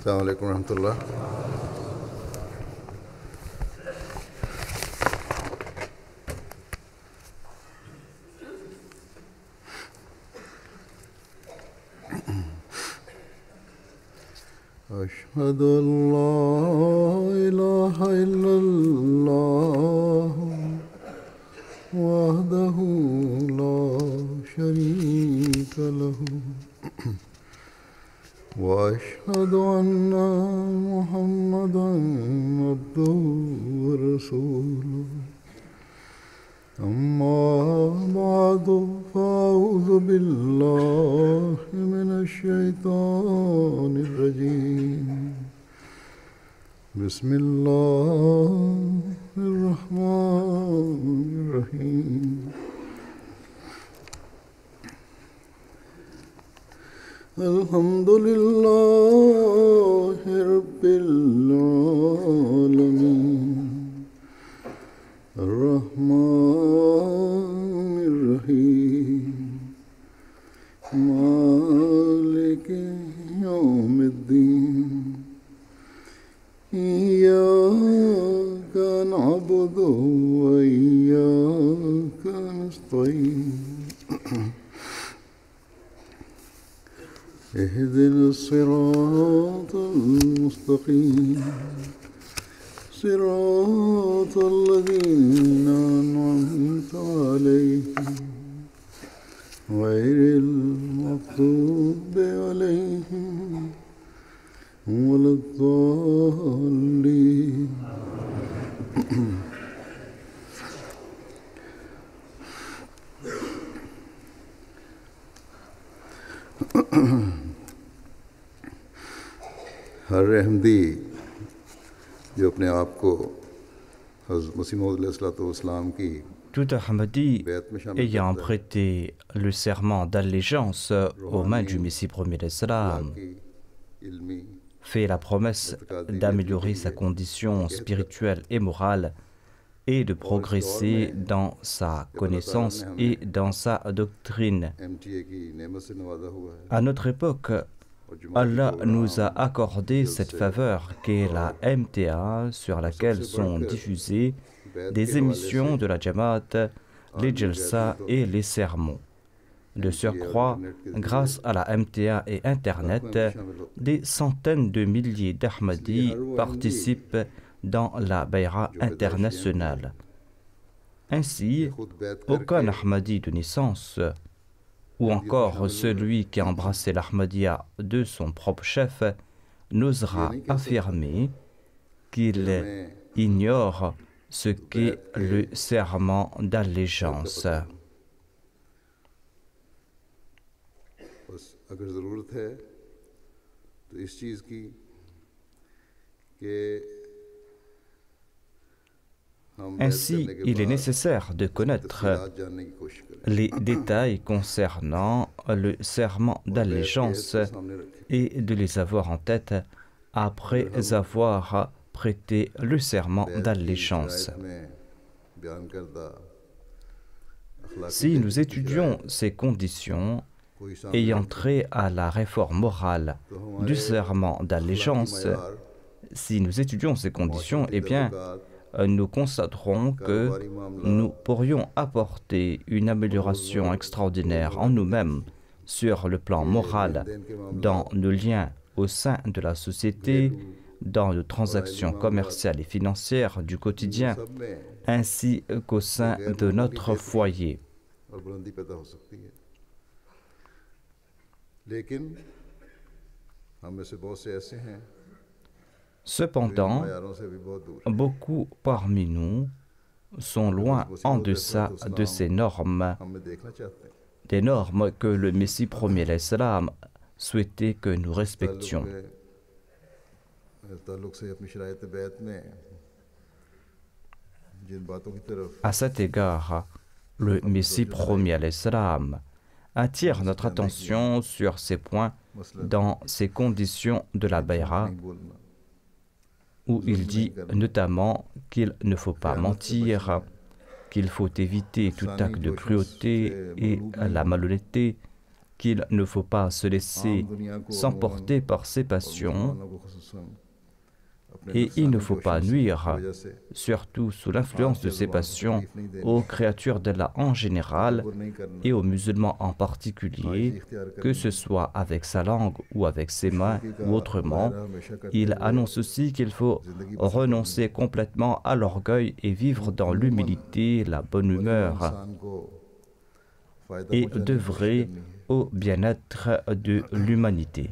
السلام عليكم ورحمة الله. أشهد أن لا إله إلا الله وحده لا شريك له وأشهد أن محمدا عبده ورسوله أما بعد فأعوذ بالله من الشيطان الرجيم بسم الله الرحمن الرحيم الحمد لله رب العالمين الرحمن الرحيم مالك يوم الدين إياك نعبد وإياك نستعين اهدنا الصراط المستقيم صراط الذين أنعمت عليهم غير المغضوب عليهم ولا الضالين. हर अहमदी जो अपने आप को हज़रत मसीह मौऊद अलैहिस्सलाम की Tout Ahmadi ayant prêté le serment d'allégeance aux mains du Messie premier d'Islam fait la promesse d'améliorer sa condition spirituelle et morale et de progresser dans sa connaissance et dans sa doctrine. À notre époque, Allah nous a accordé cette faveur qu'est la MTA sur laquelle sont diffusées des émissions de la Jamaat, les Jalsa et les sermons. De surcroît, grâce à la MTA et Internet, des centaines de milliers d'Ahmadis participent dans la Bayra internationale. Ainsi, aucun Ahmadi de naissance, ou encore celui qui a embrassé l'Ahmadiyya de son propre chef, n'osera affirmer qu'il ignore ce qu'est le serment d'allégeance. Ainsi, il est nécessaire de connaître les détails concernant le serment d'allégeance et de les avoir en tête après avoir prêté le serment d'allégeance. Si nous étudions ces conditions ayant trait à la réforme morale du serment d'allégeance, si nous étudions ces conditions, eh bien, nous constaterons que nous pourrions apporter une amélioration extraordinaire en nous-mêmes sur le plan moral, dans nos liens au sein de la société, dans nos transactions commerciales et financières du quotidien, ainsi qu'au sein de notre foyer. Cependant, beaucoup parmi nous sont loin en deçà de ces normes, des normes que le Messie premier l'Islam souhaitait que nous respections. À cet égard, le Messie premier l'Islam attire notre attention sur ces points dans ces conditions de la Bayra, où il dit notamment qu'il ne faut pas mentir, qu'il faut éviter tout acte de cruauté et la malhonnêteté, qu'il ne faut pas se laisser s'emporter par ses passions et il ne faut pas nuire, surtout sous l'influence de ces passions, aux créatures d'Allah en général et aux musulmans en particulier, que ce soit avec sa langue ou avec ses mains ou autrement. Il annonce aussi qu'il faut renoncer complètement à l'orgueil et vivre dans l'humilité, la bonne humeur et d'œuvrer au bien-être de l'humanité.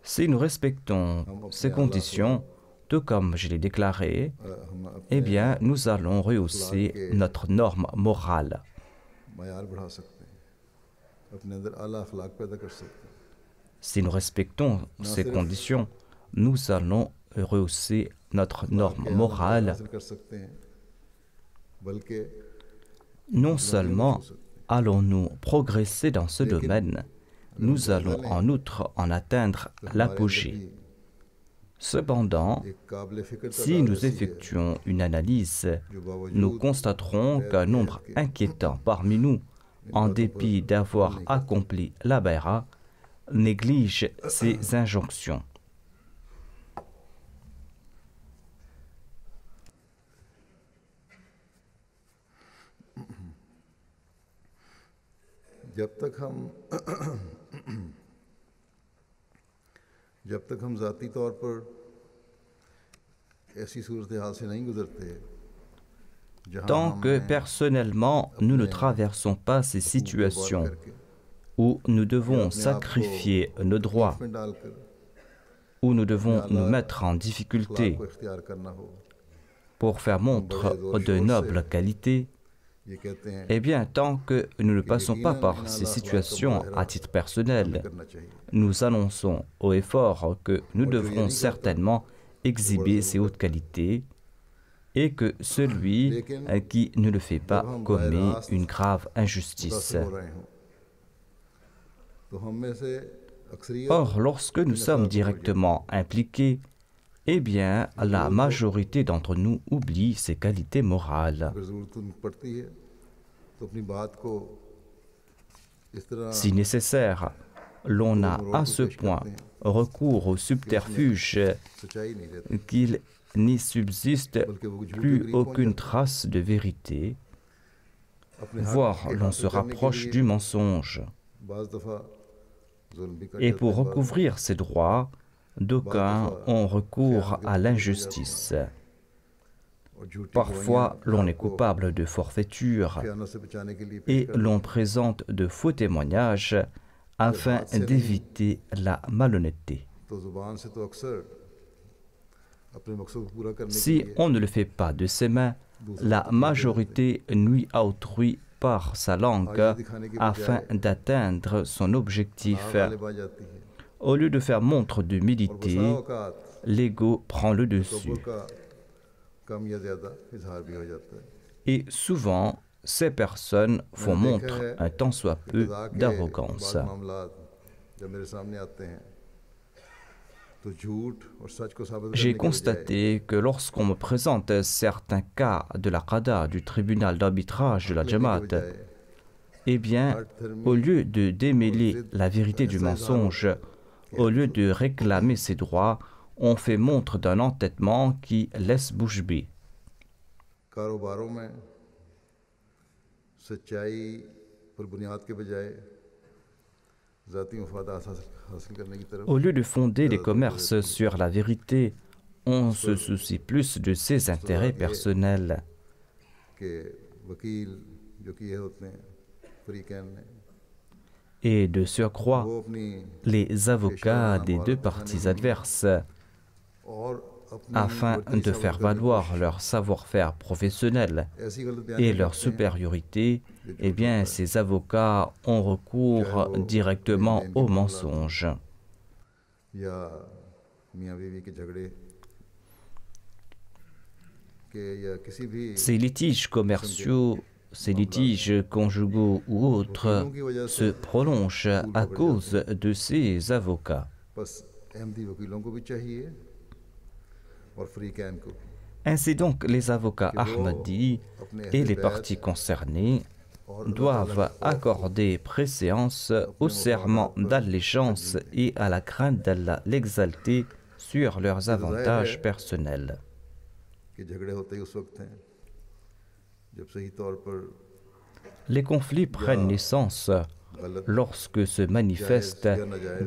Si nous respectons ces conditions, tout comme je l'ai déclaré, eh bien, nous allons rehausser notre norme morale. Si nous respectons ces conditions, nous allons rehausser notre norme morale. Non seulement allons-nous progresser dans ce domaine, nous allons en outre en atteindre l'apogée. Cependant, si nous effectuons une analyse, nous constaterons qu'un nombre inquiétant parmi nous, en dépit d'avoir accompli la bay'a, néglige ces injonctions. Tant que personnellement nous ne traversons pas ces situations où nous devons sacrifier nos droits, où nous devons nous mettre en difficulté pour faire montre de nobles qualités, eh bien, tant que nous ne passons pas par ces situations à titre personnel, nous annonçons haut et fort que nous devrons certainement exhiber ces hautes qualités et que celui qui ne le fait pas commet une grave injustice. Or, lorsque nous sommes directement impliqués, eh bien, la majorité d'entre nous oublie ces qualités morales. Si nécessaire, l'on a à ce point recours au subterfuge qu'il n'y subsiste plus aucune trace de vérité, voire l'on se rapproche du mensonge. Et pour recouvrir ces droits, d'aucuns ont recours à l'injustice. Parfois, l'on est coupable de forfaiture et l'on présente de faux témoignages afin d'éviter la malhonnêteté. Si on ne le fait pas de ses mains, la majorité nuit à autrui par sa langue afin d'atteindre son objectif. Au lieu de faire montre d'humilité, l'ego prend le dessus. Et souvent, ces personnes font montre un tant soit peu d'arrogance. J'ai constaté que lorsqu'on me présente certains cas de la Qada, du tribunal d'arbitrage de la Jamaat, eh bien, au lieu de démêler la vérité du mensonge, au lieu de réclamer ses droits, on fait montre d'un entêtement qui laisse bouche bée. Au lieu de fonder les commerces sur la vérité, on se soucie plus de ses intérêts personnels. Et de surcroît, les avocats des deux parties adverses, afin de faire valoir leur savoir-faire professionnel et leur supériorité, eh bien, ces avocats ont recours directement au mensonge. Ces litiges commerciaux, ces litiges conjugaux ou autres se prolongent à cause de ces avocats. Ainsi donc, les avocats ahmadis et les parties concernées doivent accorder préséance au serment d'allégeance et à la crainte d'Allah l'exalté sur leurs avantages personnels. Les conflits prennent naissance lorsque se manifestent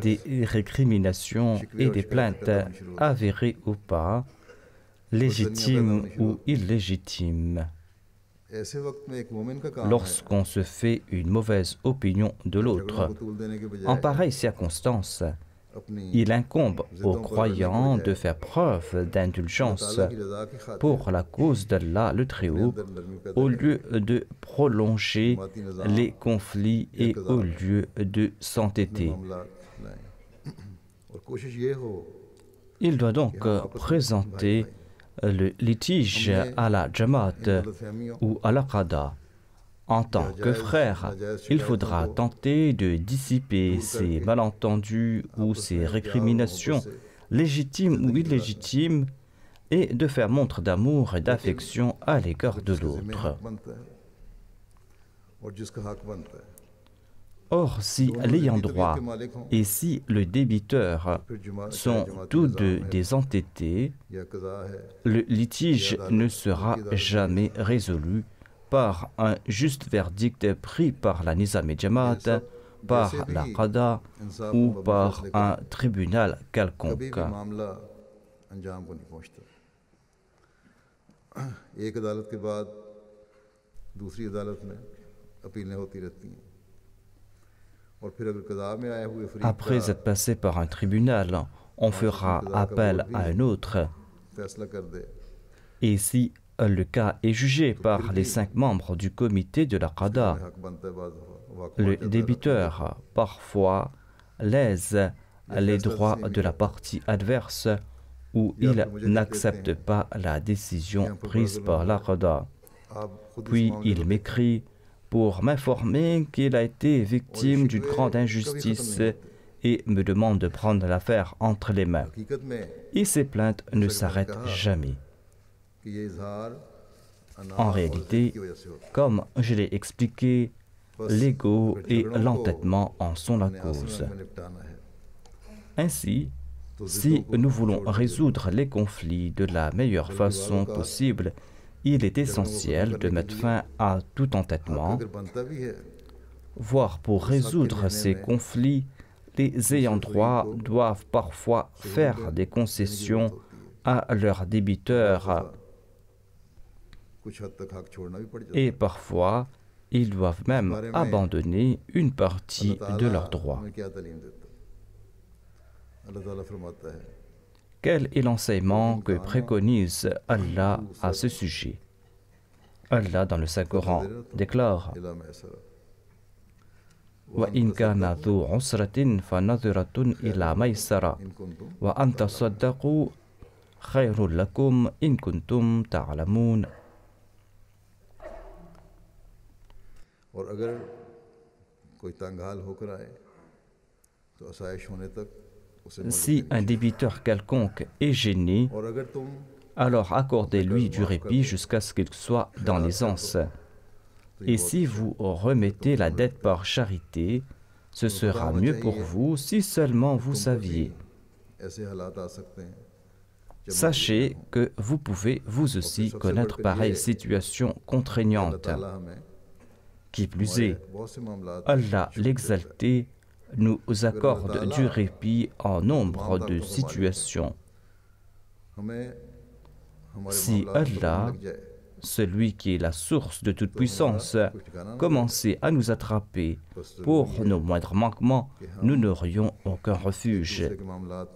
des récriminations et des plaintes avérées ou pas, légitimes ou illégitimes. Lorsqu'on se fait une mauvaise opinion de l'autre, en pareille circonstance, il incombe aux croyants de faire preuve d'indulgence pour la cause d'Allah le Très-Haut, au lieu de prolonger les conflits et au lieu de s'entêter. Il doit donc présenter le litige à la Jamaat ou à la Qada. En tant que frère, il faudra tenter de dissiper ces malentendus ou ces récriminations, légitimes ou illégitimes, et de faire montre d'amour et d'affection à l'égard de l'autre. Or, si l'ayant droit et si le débiteur sont tous deux des entêtés, le litige ne sera jamais résolu par un juste verdict pris par la Nizam-e-Jamaat, par la Qada ou par un tribunal quelconque. Après être passé par un tribunal, on fera appel à un autre. Et si le cas est jugé par les 5 membres du comité de la Qada, le débiteur parfois lèse les droits de la partie adverse ou il n'accepte pas la décision prise par la Qada. Puis il m'écrit pour m'informer qu'il a été victime d'une grande injustice et me demande de prendre l'affaire entre les mains. Et ces plaintes ne s'arrêtent jamais. En réalité, comme je l'ai expliqué, l'ego et l'entêtement en sont la cause. Ainsi, si nous voulons résoudre les conflits de la meilleure façon possible, il est essentiel de mettre fin à tout entêtement, voire pour résoudre ces conflits, les ayants droit doivent parfois faire des concessions à leurs débiteurs et parfois ils doivent même abandonner une partie de leurs droits. Quel est l'enseignement que préconise Allah à ce sujet? Allah dans le Saint-Coran déclare وَإِنْ كَانَ ذُو عُسْرَةٍ فَنَظِرَةٌ إِلَى مَيْسَرَةٍ وَأَنْ تَصَدَّقُوا خَيْرٌ لَكُمْ إِنْ كُنْتُمْ تَعْلَمُونَ. Si un débiteur quelconque est gêné, alors accordez-lui du répit jusqu'à ce qu'il soit dans l'aisance. Et si vous remettez la dette par charité, ce sera mieux pour vous si seulement vous saviez. Sachez que vous pouvez vous aussi connaître pareille situation contraignante. Qui plus est, Allah l'exalté nous accorde du répit en nombre de situations. Si Allah, celui qui est la source de toute puissance, commençait à nous attraper pour nos moindres manquements, nous n'aurions aucun refuge.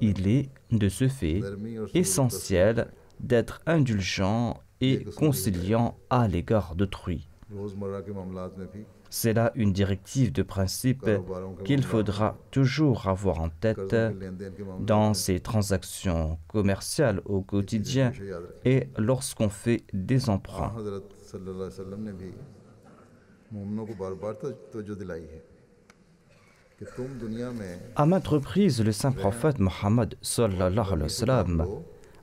Il est, de ce fait, essentiel d'être indulgent et conciliant à l'égard d'autrui. C'est là une directive de principe qu'il faudra toujours avoir en tête dans ces transactions commerciales au quotidien et lorsqu'on fait des emprunts. À maintes reprises, le saint prophète Mohammed sallallahu alayhi wa sallam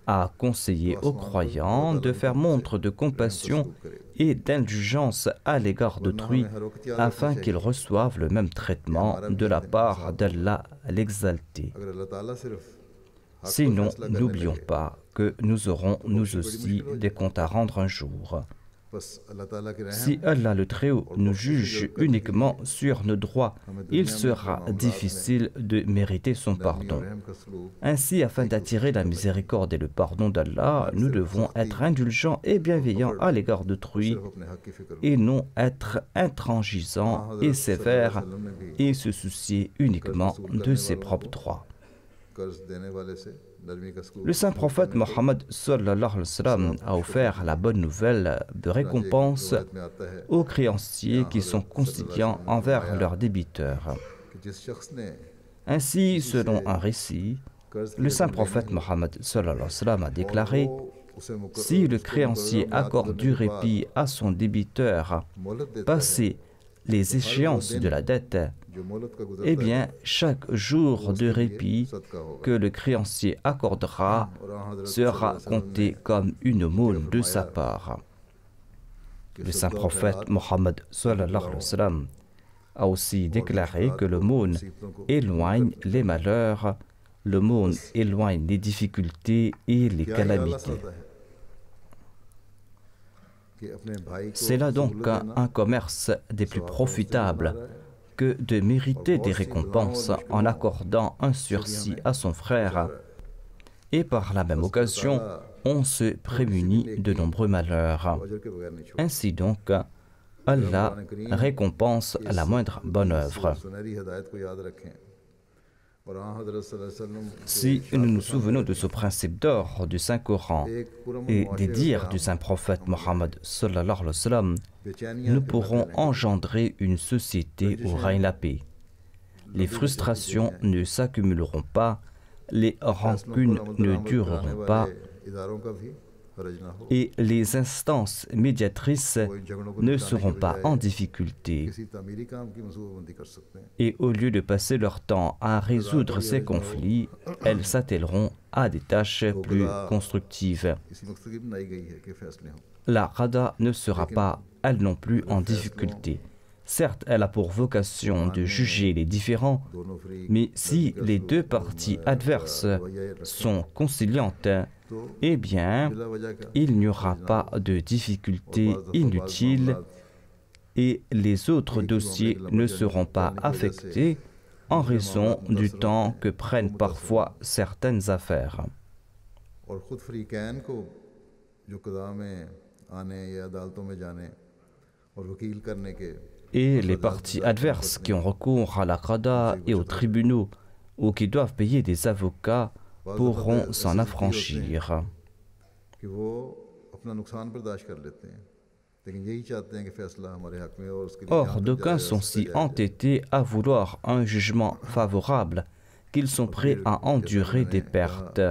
a conseillé aux croyants de faire montre de compassion et d'indulgence à l'égard d'autrui afin qu'ils reçoivent le même traitement de la part d'Allah l'exalté. Sinon, n'oublions pas que nous aurons nous aussi des comptes à rendre un jour. Si Allah le Très-Haut nous juge uniquement sur nos droits, il sera difficile de mériter son pardon. Ainsi, afin d'attirer la miséricorde et le pardon d'Allah, nous devons être indulgents et bienveillants à l'égard d'autrui et non être intransigeants et sévères et se soucier uniquement de ses propres droits. Le saint prophète Mohammed sallallahu alayhi wa sallam a offert la bonne nouvelle de récompense aux créanciers qui sont conciliants envers leurs débiteurs. Ainsi, selon un récit, le saint prophète Mohammed sallallahu alayhi wa sallam a déclaré: si le créancier accorde du répit à son débiteur passé les échéances de la dette, eh bien, chaque jour de répit que le créancier accordera sera compté comme une aumône de sa part. Le saint prophète Mohammed sallallahu alayhi wa sallam a aussi déclaré que l'aumône éloigne les malheurs, l'aumône éloigne les difficultés et les calamités. C'est là donc un commerce des plus profitables que de mériter des récompenses en accordant un sursis à son frère. Et par la même occasion, on se prémunit de nombreux malheurs. Ainsi donc, Allah récompense la moindre bonne œuvre. Si nous nous souvenons de ce principe d'or du Saint-Coran et des dires du Saint-Prophète Mohammed sallallahu alayhi wa sallam, nous pourrons engendrer une société où règne la paix. Les frustrations ne s'accumuleront pas, les rancunes ne dureront pas, et les instances médiatrices ne seront pas en difficulté. Et au lieu de passer leur temps à résoudre ces conflits, elles s'attelleront à des tâches plus constructives. La Rada ne sera pas, elle non plus, en difficulté. Certes, elle a pour vocation de juger les différends, mais si les deux parties adverses sont conciliantes, eh bien, il n'y aura pas de difficultés inutiles et les autres dossiers ne seront pas affectés en raison du temps que prennent parfois certaines affaires. Et les parties adverses qui ont recours à la Qada et aux tribunaux ou qui doivent payer des avocats pourront s'en affranchir. Or, d'aucuns sont si entêtés à vouloir un jugement favorable qu'ils sont prêts à endurer des pertes.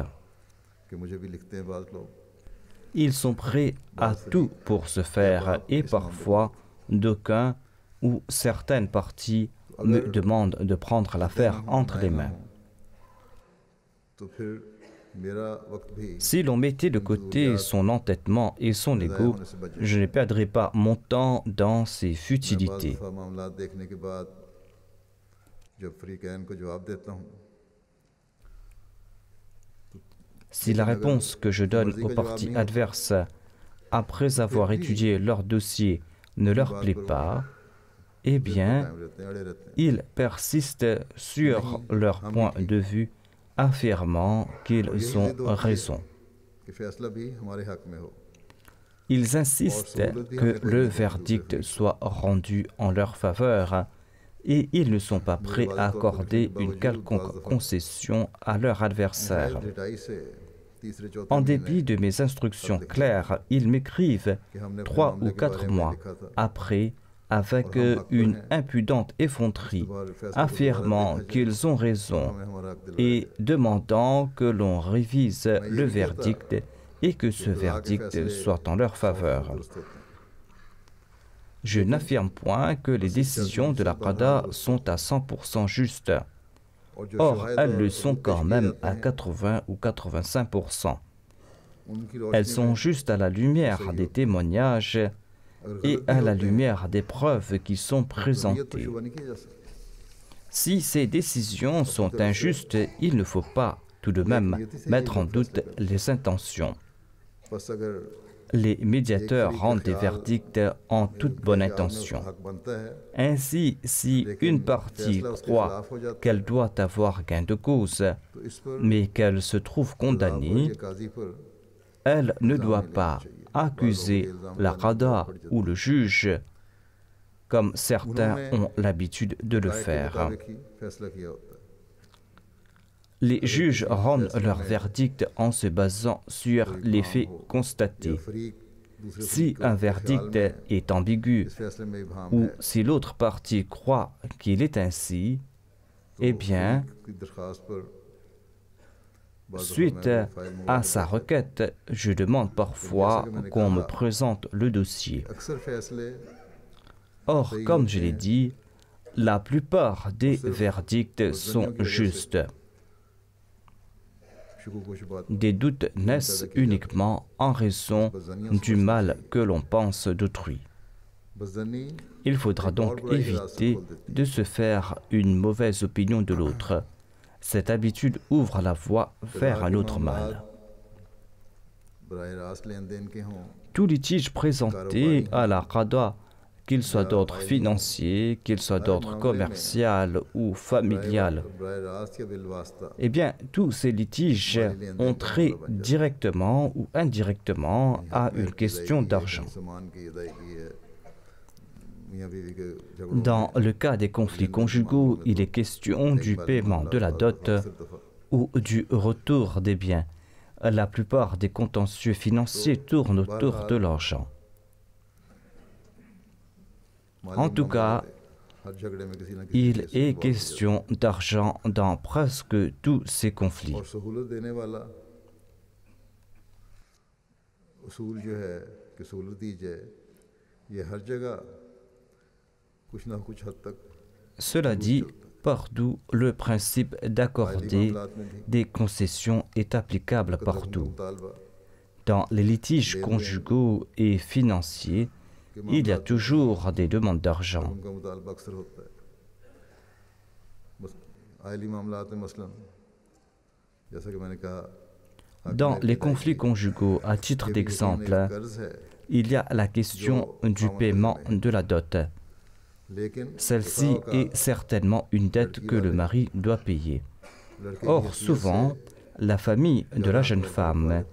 Ils sont prêts à tout pour se faire et parfois d'aucuns ou certaines parties me demandent de prendre l'affaire entre les mains. Si l'on mettait de côté son entêtement et son ego, je ne perdrai pas mon temps dans ces futilités. Si la réponse que je donne aux parties adverses, après avoir étudié leur dossier, ne leur plaît pas, eh bien, ils persistent sur leur point de vue, affirmant qu'ils ont raison. Ils insistent que le verdict soit rendu en leur faveur et ils ne sont pas prêts à accorder une quelconque concession à leur adversaire. En dépit de mes instructions claires, ils m'écrivent 3 ou 4 mois après avec une impudente effronterie, affirmant qu'ils ont raison et demandant que l'on révise le verdict et que ce verdict soit en leur faveur. Je n'affirme point que les décisions de la Qada sont à 100% justes. Or, elles le sont quand même à 80 ou 85%. Elles sont juste à la lumière des témoignages et à la lumière des preuves qui sont présentées. Si ces décisions sont injustes, il ne faut pas tout de même mettre en doute les intentions. Les médiateurs rendent des verdicts en toute bonne intention. Ainsi, si une partie croit qu'elle doit avoir gain de cause, mais qu'elle se trouve condamnée, elle ne doit pas accuser la qada ou le juge, comme certains ont l'habitude de le faire. Les juges rendent leur verdict en se basant sur les faits constatés. Si un verdict est ambigu ou si l'autre partie croit qu'il est ainsi, eh bien, suite à sa requête, je demande parfois qu'on me présente le dossier. Or, comme je l'ai dit, la plupart des verdicts sont justes. Des doutes naissent uniquement en raison du mal que l'on pense d'autrui. Il faudra donc éviter de se faire une mauvaise opinion de l'autre. Cette habitude ouvre la voie vers un autre mal. Tout litige présenté à la qada, qu'il soit d'ordre financier, qu'il soit d'ordre commercial ou familial, eh bien, tous ces litiges ont trait directement ou indirectement à une question d'argent. Dans le cas des conflits conjugaux, il est question du paiement de la dot ou du retour des biens. La plupart des contentieux financiers tournent autour de l'argent. En tout cas, il est question d'argent dans presque tous ces conflits. Cela dit, partout, le principe d'accorder des concessions est applicable partout. Dans les litiges conjugaux et financiers, il y a toujours des demandes d'argent. Dans les conflits conjugaux, à titre d'exemple, il y a la question du paiement de la dot. Celle-ci est certainement une dette que le mari doit payer. Or, souvent, la famille de la jeune femme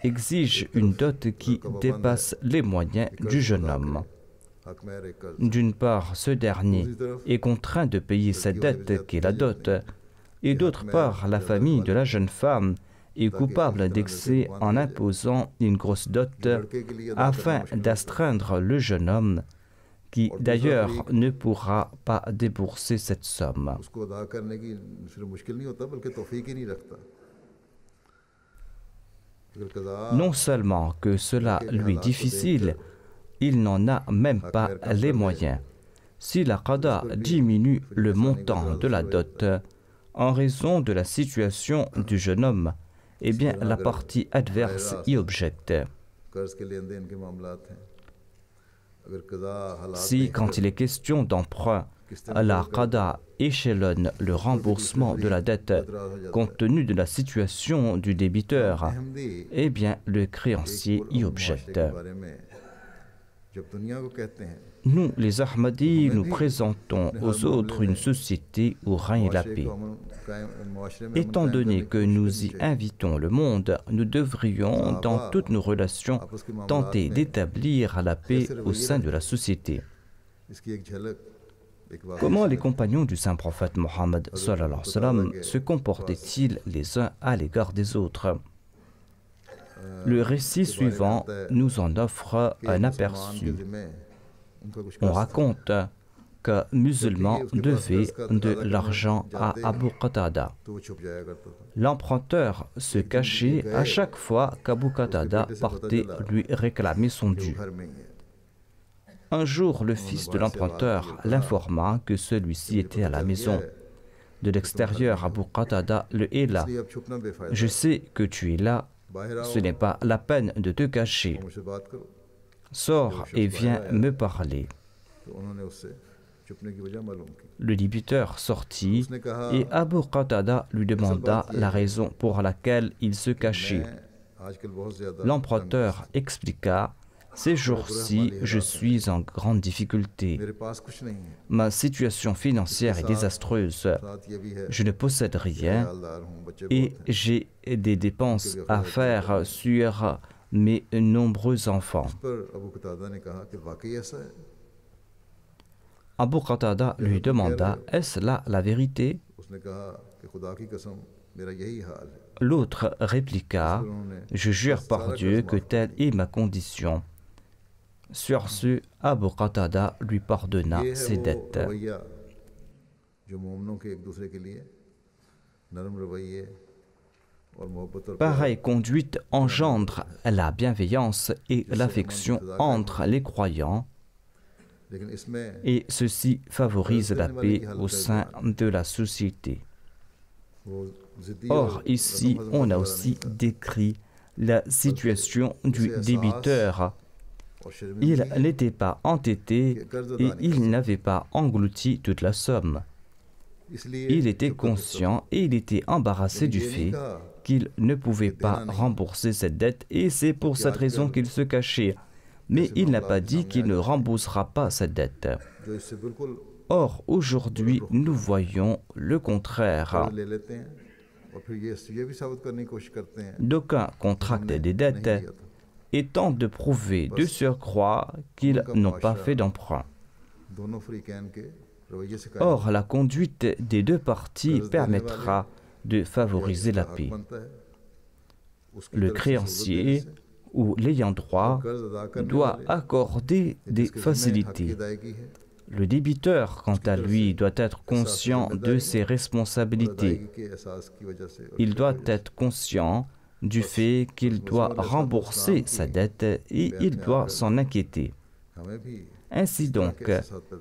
exige une dot qui dépasse les moyens du jeune homme. D'une part, ce dernier est contraint de payer cette dette qui est la dot, et d'autre part, la famille de la jeune femme est coupable d'excès en imposant une grosse dot afin d'astreindre le jeune homme qui d'ailleurs ne pourra pas débourser cette somme. Non seulement que cela lui est difficile, il n'en a même pas les moyens. Si la qada diminue le montant de la dot en raison de la situation du jeune homme, eh bien la partie adverse y objecte. Si, quand il est question d'emprunt, la qada échelonne le remboursement de la dette compte tenu de la situation du débiteur, eh bien le créancier y objecte. Nous, les Ahmadis, nous présentons aux autres une société où règne la paix. Étant donné que nous y invitons le monde, nous devrions, dans toutes nos relations, tenter d'établir la paix au sein de la société. Comment les compagnons du saint prophète Mohammed se comportaient-ils les uns à l'égard des autres? Le récit suivant nous en offre un aperçu. On raconte qu'un musulman devait de l'argent à Abu Qatada. L'emprunteur se cachait à chaque fois qu'Abu Qatada partait lui réclamer son dû. Un jour, le fils de l'emprunteur l'informa que celui-ci était à la maison. De l'extérieur, Abu Qatada le héla. « Je sais que tu es là, Ce n'est pas la peine de te cacher. Sors et viens me parler. Le débiteur sortit et Abu Qatada lui demanda la raison pour laquelle il se cachait. L'emprunteur expliqua: ces jours-ci, je suis en grande difficulté. Ma situation financière est désastreuse. Je ne possède rien et j'ai des dépenses à faire sur mes nombreux enfants. Abu Qatada lui demanda: est-ce là la vérité? L'autre répliqua: je jure par Dieu que telle est ma condition. Sur ce, Abu Qatada lui pardonna ses dettes. Pareille conduite engendre la bienveillance et l'affection entre les croyants, et ceci favorise la paix au sein de la société. Or, ici, on a aussi décrit la situation du débiteur. Il n'était pas entêté et il n'avait pas englouti toute la somme. Il était conscient et il était embarrassé du fait qu'il ne pouvait pas rembourser cette dette et c'est pour cette raison qu'il se cachait. Mais il n'a pas dit qu'il ne remboursera pas cette dette. Or, aujourd'hui, nous voyons le contraire. D'aucuns contractent des dettes et tentent de prouver de surcroît qu'ils n'ont pas fait d'emprunt. Or, la conduite des deux parties permettra de favoriser la paix. Le créancier ou l'ayant droit doit accorder des facilités. Le débiteur, quant à lui, doit être conscient de ses responsabilités. Il doit être conscient du fait qu'il doit rembourser sa dette et il doit s'en inquiéter. Ainsi donc,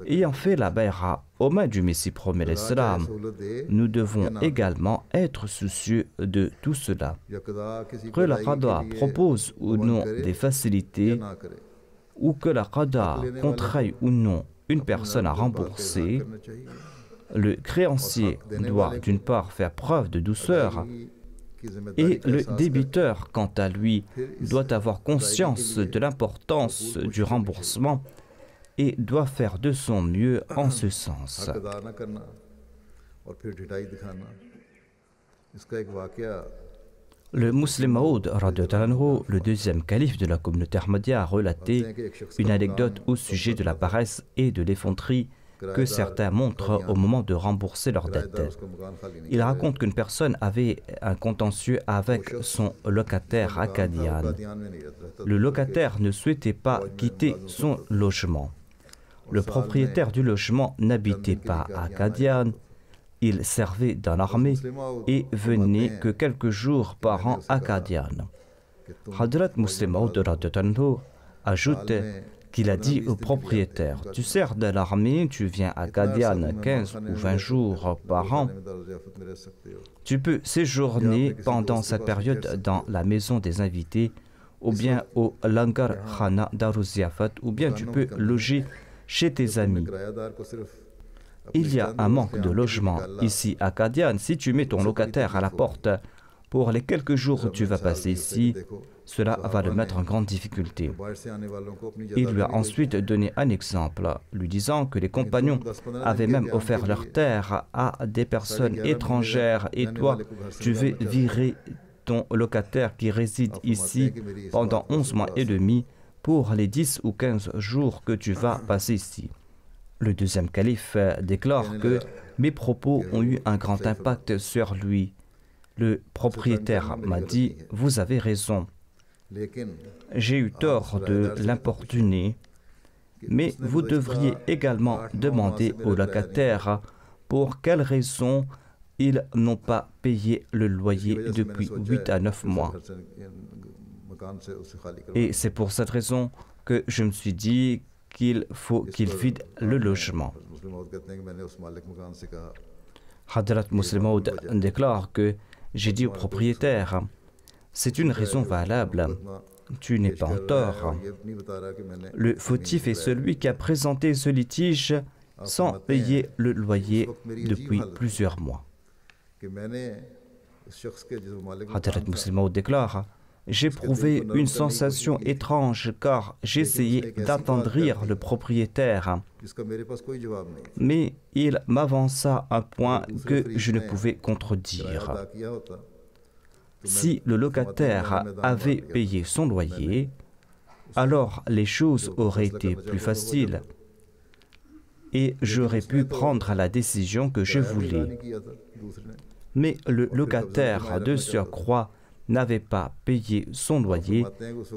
ayant fait la bayra aux mains du Messie promet l'Islam, nous devons également être soucieux de tout cela. Que la Qada propose ou non des facilités, ou que la Qada contraille ou non une personne à rembourser, le créancier doit d'une part faire preuve de douceur et le débiteur, quant à lui, doit avoir conscience de l'importance du remboursement et doit faire de son mieux en ce sens. Le Muslim Maud, le deuxième calife de la communauté Ahmadiyya, a relaté une anecdote au sujet de la paresse et de l'effronterie que certains montrent au moment de rembourser leurs dettes. Il raconte qu'une personne avait un contentieux avec son locataire à Qadian. Le locataire ne souhaitait pas quitter son logement. Le propriétaire du logement n'habitait pas à Qadian. Il servait dans l'armée et venait que quelques jours par an à Qadian. Hadrat Muslim Maud ajoute qu'il a dit au propriétaire: tu sers dans l'armée, tu viens à Qadian 15 ou 20 jours par an. Tu peux séjourner pendant cette période dans la maison des invités, ou bien au Langar Khana Daruziafat, ou bien tu peux loger chez tes amis. Il y a un manque de logement ici à Qadian. Si tu mets ton locataire à la porte pour les quelques jours où tu vas passer ici, cela va le mettre en grande difficulté. Il lui a ensuite donné un exemple, lui disant que les compagnons avaient même offert leur terre à des personnes étrangères et toi, tu veux virer ton locataire qui réside ici pendant 11 mois et demi pour les 10 ou 15 jours que tu vas passer ici. Le deuxième calife déclare que mes propos ont eu un grand impact sur lui. Le propriétaire m'a dit: vous avez raison. J'ai eu tort de l'importuner, mais vous devriez également demander aux locataires pour quelles raisons ils n'ont pas payé le loyer depuis 8 à 9 mois. Et c'est pour cette raison que je me suis dit qu'il faut qu'il vide le logement. Hadrat Muslim Maud déclare que j'ai dit au propriétaire: C'est une raison valable. Tu n'es pas en tort. Le fautif est celui qui a présenté ce litige sans payer le loyer depuis plusieurs mois. Hadrat Muslim Maud déclare: j'éprouvais une sensation étrange car j'essayais d'attendrir le propriétaire, mais il m'avança un point que je ne pouvais contredire. Si le locataire avait payé son loyer, alors les choses auraient été plus faciles et j'aurais pu prendre la décision que je voulais. Mais le locataire de surcroît n'avait pas payé son loyer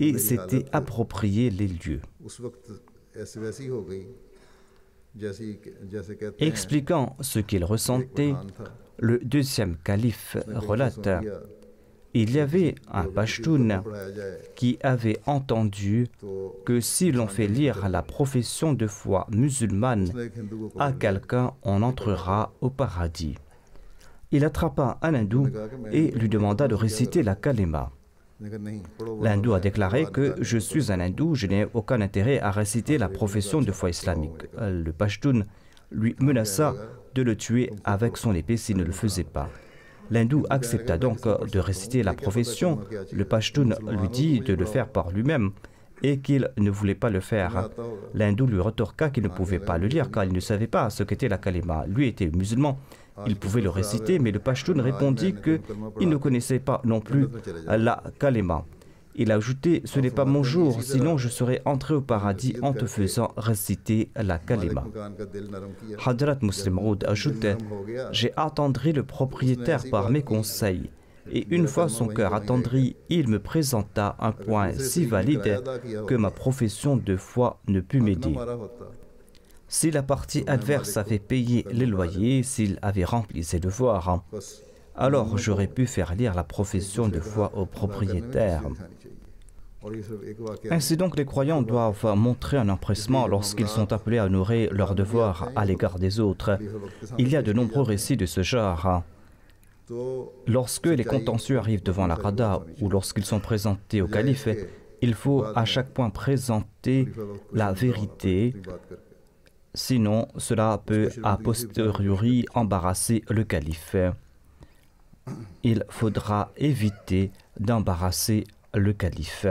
et s'était approprié les lieux. Expliquant ce qu'il ressentait, le deuxième calife relate: il y avait un Pashtun qui avait entendu que si l'on fait lire la profession de foi musulmane à quelqu'un, on entrera au paradis. Il attrapa un hindou et lui demanda de réciter la kalima. L'hindou a déclaré que je suis un hindou, je n'ai aucun intérêt à réciter la profession de foi islamique. Le Pashtun lui menaça de le tuer avec son épée s'il ne le faisait pas. L'hindou accepta donc de réciter la profession. Le Pashtun lui dit de le faire par lui-même et qu'il ne voulait pas le faire. L'hindou lui retorqua qu'il ne pouvait pas le lire car il ne savait pas ce qu'était la kalima. Lui était musulman, il pouvait le réciter, mais le Pashtun répondit qu'il ne connaissait pas non plus la kalima. Il a ajouté: ce n'est pas mon jour, sinon je serais entré au paradis en te faisant réciter la kalima. Hadrat Muslim Maud ajoute: j'ai attendri le propriétaire par mes conseils, et une fois son cœur attendri, il me présenta un point si valide que ma profession de foi ne put m'aider. Si la partie adverse avait payé les loyers, s'il avait rempli ses devoirs, alors j'aurais pu faire lire la profession de foi au propriétaire. Ainsi donc, les croyants doivent montrer un empressement lorsqu'ils sont appelés à honorer leurs devoirs à l'égard des autres. Il y a de nombreux récits de ce genre. Lorsque les contentieux arrivent devant la Rada ou lorsqu'ils sont présentés au calife, il faut à chaque point présenter la vérité. Sinon, cela peut a posteriori embarrasser le calife. Il faudra éviter d'embarrasser le calife.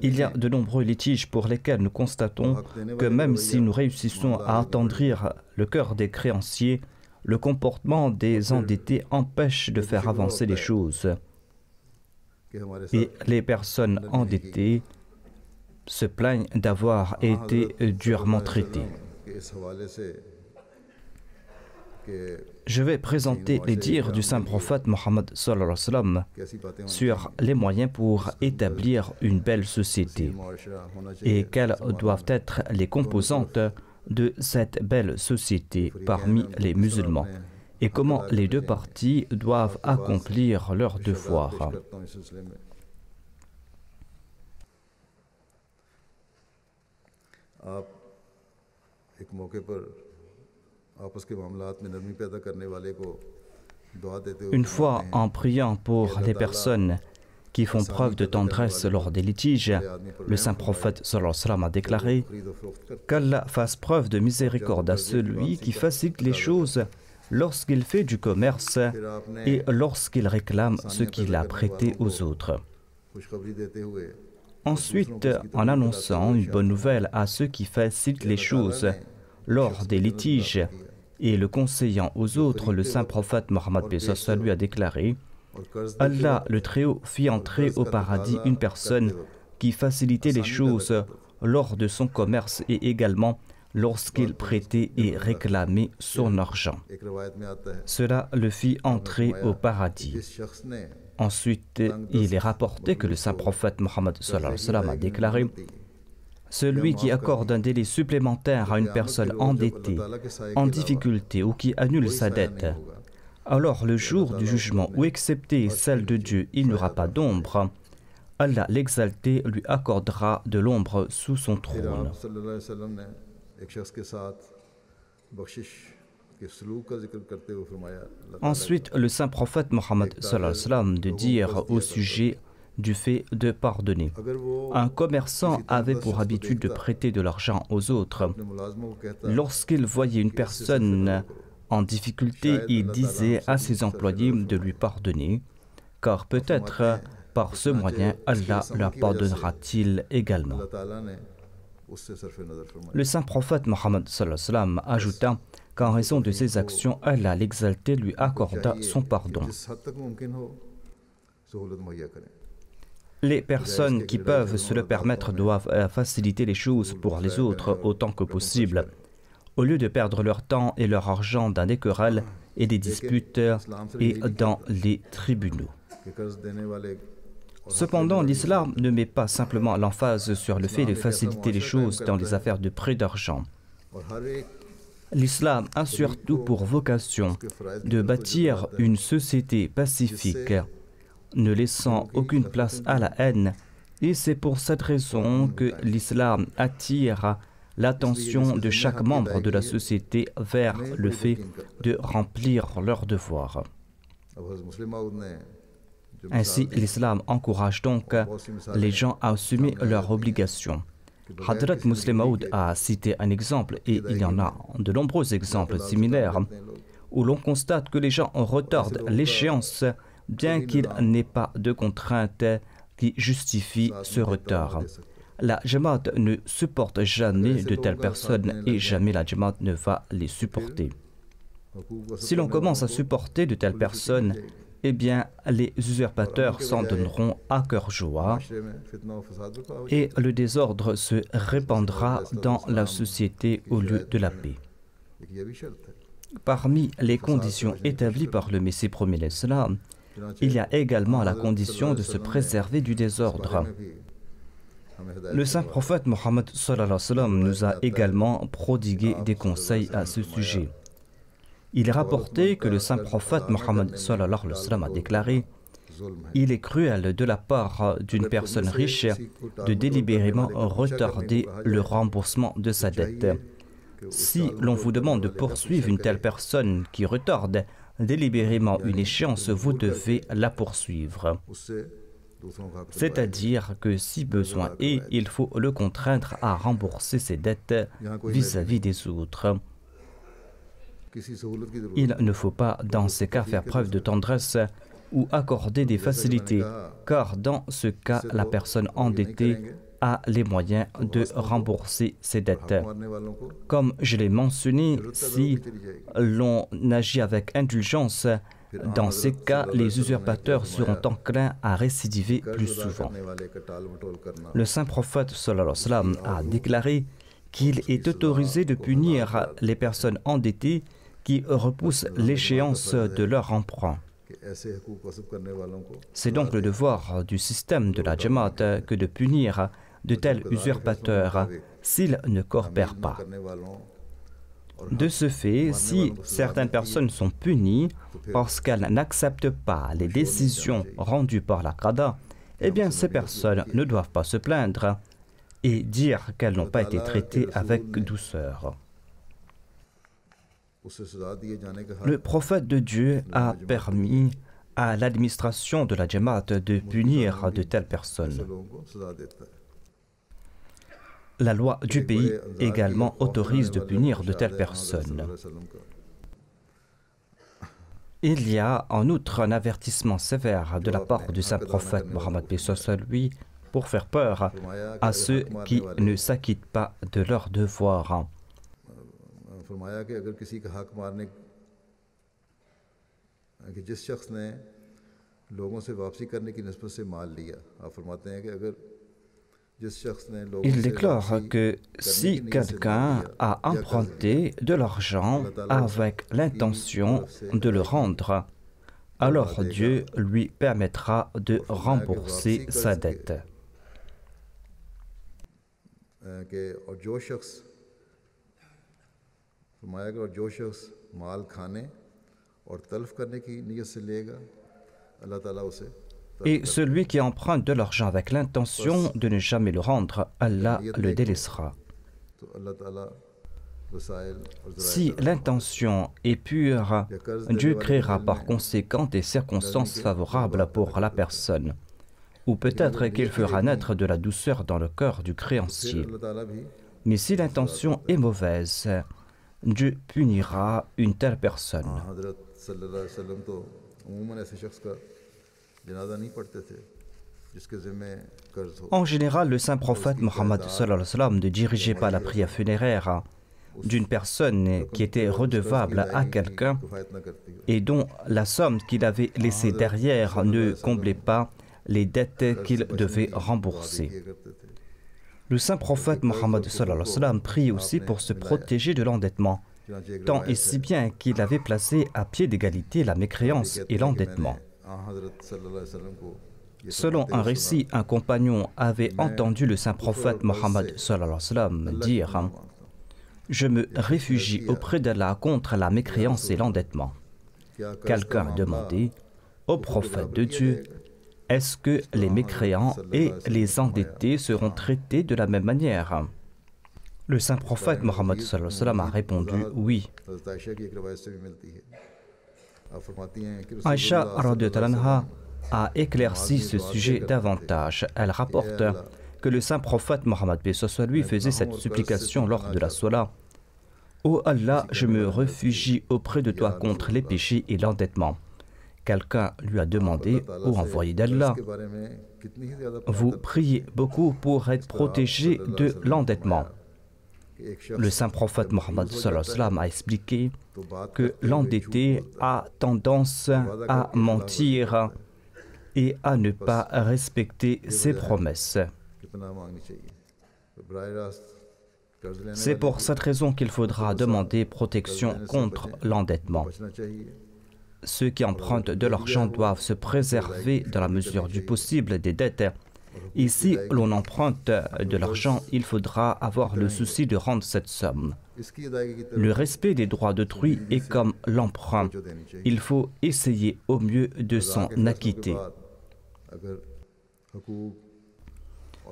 Il y a de nombreux litiges pour lesquels nous constatons que même si nous réussissons à attendrir le cœur des créanciers, le comportement des endettés empêche de faire avancer les choses. Et les personnes endettées se plaignent d'avoir été durement traitées. Je vais présenter les dires du saint prophète Mohammed sallallahu alayhi wa sallam sur les moyens pour établir une belle société et quelles doivent être les composantes de cette belle société parmi les musulmans et comment les deux parties doivent accomplir leurs devoirs. Une fois, en priant pour les personnes qui font preuve de tendresse lors des litiges, le saint prophète sallallahu alayhi wa sallam a déclaré qu'Allah fasse preuve de miséricorde à celui qui facilite les choses lorsqu'il fait du commerce et lorsqu'il réclame ce qu'il a prêté aux autres. Ensuite, en annonçant une bonne nouvelle à ceux qui facilitent les choses lors des litiges et le conseillant aux autres, le saint prophète Mohammed lui a déclaré: Allah le Très-Haut fit entrer au paradis une personne qui facilitait les choses lors de son commerce et également lorsqu'il prêtait et réclamait son argent. Cela le fit entrer au paradis. Ensuite, il est rapporté que le saint prophète Mohammed a déclaré: celui qui accorde un délai supplémentaire à une personne endettée, en difficulté ou qui annule sa dette, alors le jour du jugement, ou excepté celle de Dieu, il n'y aura pas d'ombre, Allah l'exalté lui accordera de l'ombre sous son trône. Ensuite, le saint prophète Mohammed sallallahu alayhi wa sallam de dire au sujet du fait de pardonner. Un commerçant avait pour habitude de prêter de l'argent aux autres. Lorsqu'il voyait une personne en difficulté, il disait à ses employés de lui pardonner, car peut-être par ce moyen, Allah leur pardonnera-t-il également. Le saint prophète Mohammed sallallahu alayhi wa sallam ajouta qu'en raison de ses actions, Allah l'exalté lui accorda son pardon. Les personnes qui peuvent se le permettre doivent faciliter les choses pour les autres autant que possible, au lieu de perdre leur temps et leur argent dans des querelles et des disputes et dans les tribunaux. Cependant, l'islam ne met pas simplement l'emphase sur le fait de faciliter les choses dans les affaires de prêt d'argent. L'islam a surtout pour vocation de bâtir une société pacifique, ne laissant aucune place à la haine, et c'est pour cette raison que l'islam attire l'attention de chaque membre de la société vers le fait de remplir leurs devoirs. Ainsi, l'islam encourage donc les gens à assumer leurs obligations. Hadrat Muslim Maud a cité un exemple, et il y en a de nombreux exemples similaires, où l'on constate que les gens retardent l'échéance, bien qu'il n'ait pas de contrainte qui justifie ce retard. La Jamaat ne supporte jamais de telles personnes et jamais la Jamaat ne va les supporter. Si l'on commence à supporter de telles personnes, eh bien, les usurpateurs s'en donneront à cœur joie et le désordre se répandra dans la société au lieu de la paix. Parmi les conditions établies par le Messie premier l'Islam, il y a également la condition de se préserver du désordre. Le saint prophète Mohammed sallallahu alayhi wa sallam nous a également prodigué des conseils à ce sujet. Il est rapporté que le saint prophète Mohammed sallallahu alayhi wa sallam a déclaré: il est cruel de la part d'une personne riche de délibérément retarder le remboursement de sa dette. Si l'on vous demande de poursuivre une telle personne qui retarde délibérément une échéance, vous devez la poursuivre. C'est-à-dire que si besoin est, il faut le contraindre à rembourser ses dettes vis-à-vis des autres. Il ne faut pas dans ces cas faire preuve de tendresse ou accorder des facilités, car dans ce cas, la personne endettée a les moyens de rembourser ses dettes. Comme je l'ai mentionné, si l'on agit avec indulgence, dans ces cas, les usurpateurs seront enclins à récidiver plus souvent. Le saint prophète sallallahu alayhi wa sallam a déclaré qu'il est autorisé de punir les personnes endettées qui repoussent l'échéance de leur emprunt. C'est donc le devoir du système de la Jamaat que de punir de tels usurpateurs s'ils ne coopèrent pas. De ce fait, si certaines personnes sont punies parce qu'elles n'acceptent pas les décisions rendues par la Qada, eh bien ces personnes ne doivent pas se plaindre et dire qu'elles n'ont pas été traitées avec douceur. Le prophète de Dieu a permis à l'administration de la Jamaat de punir de telles personnes. La loi du pays également autorise de punir de telles personnes. Il y a en outre un avertissement sévère de la part du saint prophète Mohammed lui pour faire peur à ceux qui ne s'acquittent pas de leurs devoirs. Il déclare que si quelqu'un a emprunté de l'argent avec l'intention de le rendre, alors Dieu lui permettra de rembourser sa dette. Et celui qui emprunte de l'argent avec l'intention de ne jamais le rendre, Allah le délaissera. Si l'intention est pure, Dieu créera par conséquent des circonstances favorables pour la personne. Ou peut-être qu'il fera naître de la douceur dans le cœur du créancier. Mais si l'intention est mauvaise, Dieu punira une telle personne. En général, le saint prophète Mohammed ne dirigeait pas la prière funéraire d'une personne qui était redevable à quelqu'un et dont la somme qu'il avait laissée derrière ne comblait pas les dettes qu'il devait rembourser. Le saint prophète Mohammed prie aussi pour se protéger de l'endettement, tant et si bien qu'il avait placé à pied d'égalité la mécréance et l'endettement. Selon un récit, un compagnon avait entendu le saint prophète Mohammed dire « Je me réfugie auprès d'Allah contre la mécréance et l'endettement. » Quelqu'un a demandé au prophète de Dieu « Est-ce que les mécréants et les endettés seront traités de la même manière ?» Le saint prophète Mohammed a répondu « Oui ». Aïcha a éclairci ce sujet davantage. Elle rapporte que le saint prophète Mohammed lui faisait cette supplication lors de la Salat. « Ô Allah, je me réfugie auprès de toi contre les péchés et l'endettement. » Quelqu'un lui a demandé, ô envoyé d'Allah, vous priez beaucoup pour être protégé de l'endettement. Le saint prophète Mohammed a expliqué que l'endetté a tendance à mentir et à ne pas respecter ses promesses. C'est pour cette raison qu'il faudra demander protection contre l'endettement. Ceux qui empruntent de l'argent doivent se préserver dans la mesure du possible des dettes. Et si l'on emprunte de l'argent, il faudra avoir le souci de rendre cette somme. Le respect des droits d'autrui est comme l'emprunt. Il faut essayer au mieux de s'en acquitter.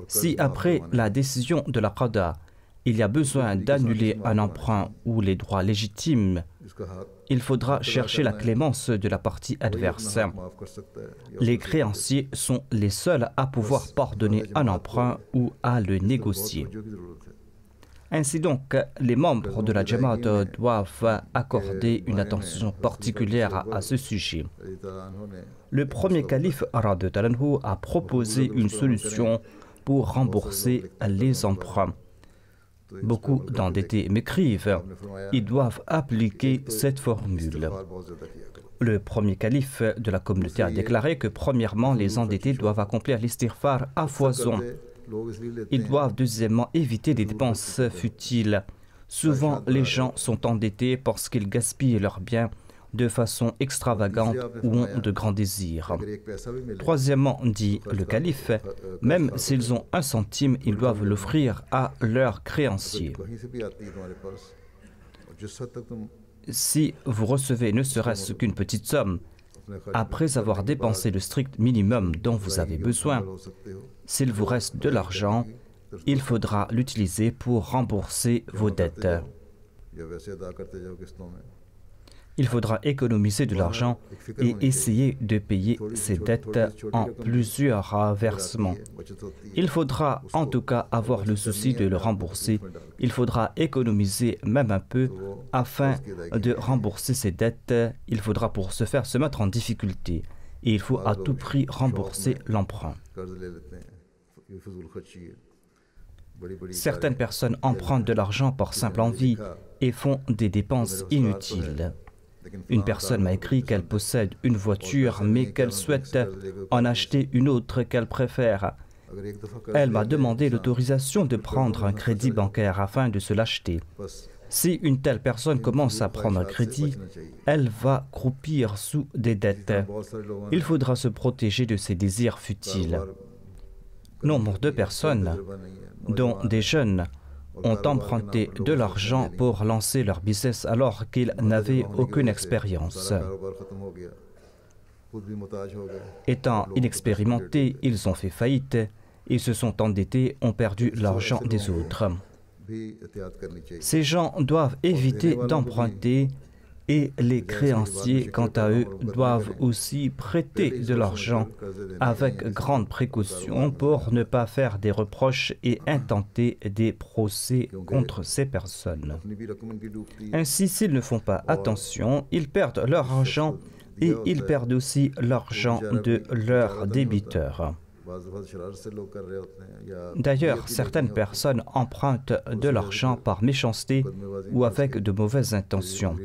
Si après la décision de la Qada, il y a besoin d'annuler un emprunt ou les droits légitimes, il faudra chercher la clémence de la partie adverse. Les créanciers sont les seuls à pouvoir pardonner un emprunt ou à le négocier. Ainsi donc, les membres de la Jamaat doivent accorder une attention particulière à ce sujet. Le premier calife a proposé une solution pour rembourser les emprunts. Beaucoup d'endettés m'écrivent, ils doivent appliquer cette formule. Le premier calife de la communauté a déclaré que premièrement, les endettés doivent accomplir l'istighfar à foison. Ils doivent deuxièmement éviter des dépenses futiles. Souvent, les gens sont endettés parce qu'ils gaspillent leurs biens de façon extravagante ou ont de grands désirs. Troisièmement, dit le calife, même s'ils ont un centime, ils doivent l'offrir à leurs créanciers. Si vous recevez ne serait-ce qu'une petite somme, après avoir dépensé le strict minimum dont vous avez besoin, s'il vous reste de l'argent, il faudra l'utiliser pour rembourser vos dettes. Il faudra économiser de l'argent et essayer de payer ses dettes en plusieurs versements. Il faudra en tout cas avoir le souci de le rembourser. Il faudra économiser même un peu afin de rembourser ses dettes. Il faudra pour ce faire se mettre en difficulté et il faut à tout prix rembourser l'emprunt. Certaines personnes empruntent de l'argent par simple envie et font des dépenses inutiles. Une personne m'a écrit qu'elle possède une voiture, mais qu'elle souhaite en acheter une autre qu'elle préfère. Elle m'a demandé l'autorisation de prendre un crédit bancaire afin de se l'acheter. Si une telle personne commence à prendre un crédit, elle va croupir sous des dettes. Il faudra se protéger de ses désirs futiles. Nombre de personnes, dont des jeunes, ont emprunté de l'argent pour lancer leur business alors qu'ils n'avaient aucune expérience. Étant inexpérimentés, ils ont fait faillite et se sont endettés, ont perdu l'argent des autres. Ces gens doivent éviter d'emprunter et les créanciers, quant à eux, doivent aussi prêter de l'argent avec grande précaution pour ne pas faire des reproches et intenter des procès contre ces personnes. Ainsi, s'ils ne font pas attention, ils perdent leur argent et ils perdent aussi l'argent de leurs débiteurs. D'ailleurs, certaines personnes empruntent de l'argent par méchanceté ou avec de mauvaises intentions.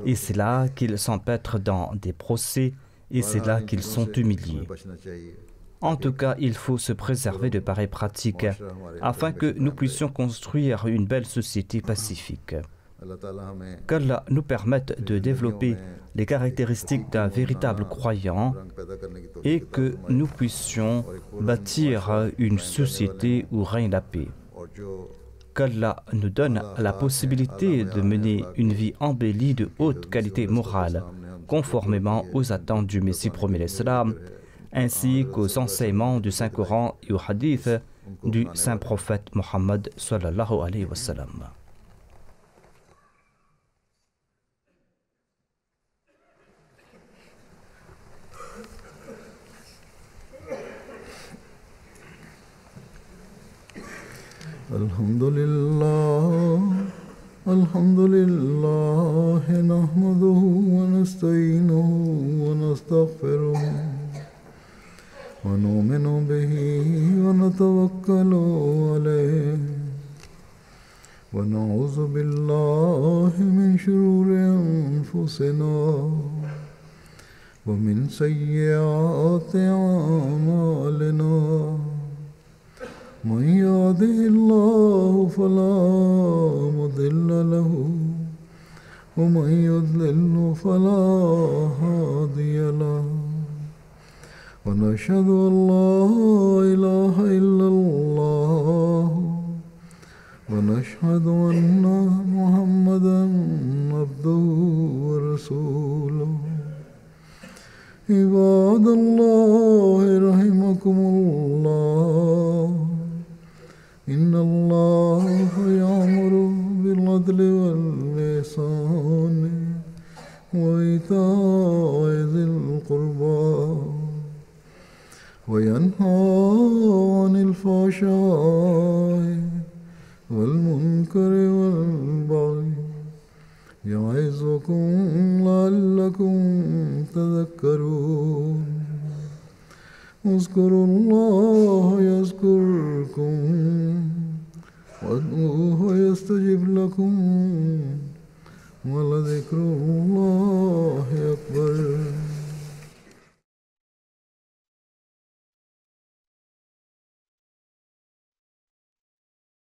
Et c'est là qu'ils s'empêtrent dans des procès et c'est là qu'ils sont humiliés. En tout cas, il faut se préserver de pareilles pratiques afin que nous puissions construire une belle société pacifique. Qu'Allah nous permette de développer les caractéristiques d'un véritable croyant et que nous puissions bâtir une société où règne la paix. Qu'Allah nous donne la possibilité de mener une vie embellie de haute qualité morale, conformément aux attentes du Messie premier l'Islam, ainsi qu'aux enseignements du Saint-Coran et aux hadiths du Saint-Prophète Mohammed sallallahu alayhi wa sallam. Alhamdulillah, nahmaduhu wa nasta'inuhu wa nastaghfiruh wa nu'minu bihi wa natawakkalu alayhi wa na'udhu billahi min shururi anfusina wa min sayyiati a'malina. من يهده الله فلا مضل له ومن يضلل فلا هادي له ونشهد أن لا إله إلا الله ونشهد أن محمدا عبده ورسوله عباد الله رحمكم الله إن الله يأمر بالعدل والإحسان وإيتاء ذي القربى وينهى عن الفحشاء والمنكر والبغي يعظكم لعلكم تذكرون اذكروا الله يذكركم وادعوه يستجب لكم ولذكر الله أكبر.